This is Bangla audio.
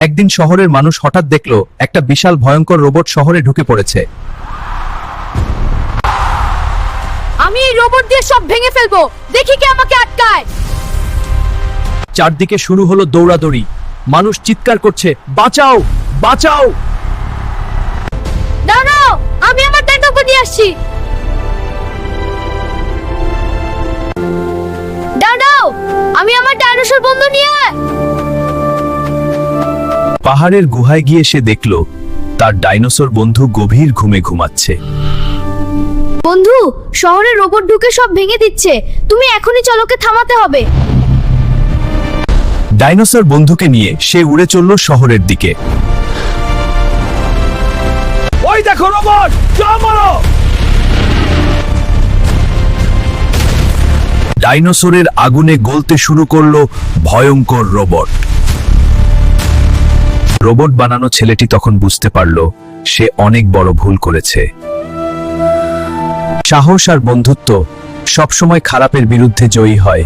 একদিন শহরের মানুষ হঠাৎ দেখল একটা বিশাল ভয়ঙ্কর রোবট শহরে ঢুকে পড়েছে। আমি এই রোবট দিয়ে সব ভেঙে ফেলবো, দেখি কে আমাকে আটকায়। চারদিকে শুরু হলো দৌড়াদৌড়ি, মানুষ চিৎকার করছে, বাঁচাও বাঁচাও। দাঁড়াও, আমি আমার ডাইনোসর নিয়ে আসছি। দাঁড়াও, আমি আমার ডাইনোসর বন্ধু নিয়ে। পাহাড়ের গুহায় গিয়ে সে দেখল তার ডাইনোসর বন্ধু গভীর ঘুমে ঘুমাচ্ছে। বন্ধু, শহরে রোবট ঢুকে সব ভেঙে দিচ্ছে, তুমি এখনই চলোকে থামাতে হবে। ডাইনোসর বন্ধুকে নিয়ে সে উড়ে চলল শহরের দিকে। ওই দেখো রোবট, যাও মারো। ডাইনোসরের আগুনে গলতে শুরু করলো ভয়ঙ্কর রোবট। রোবট বানানো ছেলেটি তখন বুঝতে পারল সে অনেক বড় ভুল করেছে। সাহস আর বন্ধুত্ব সবসময় খারাপের বিরুদ্ধে জয়ী হয়।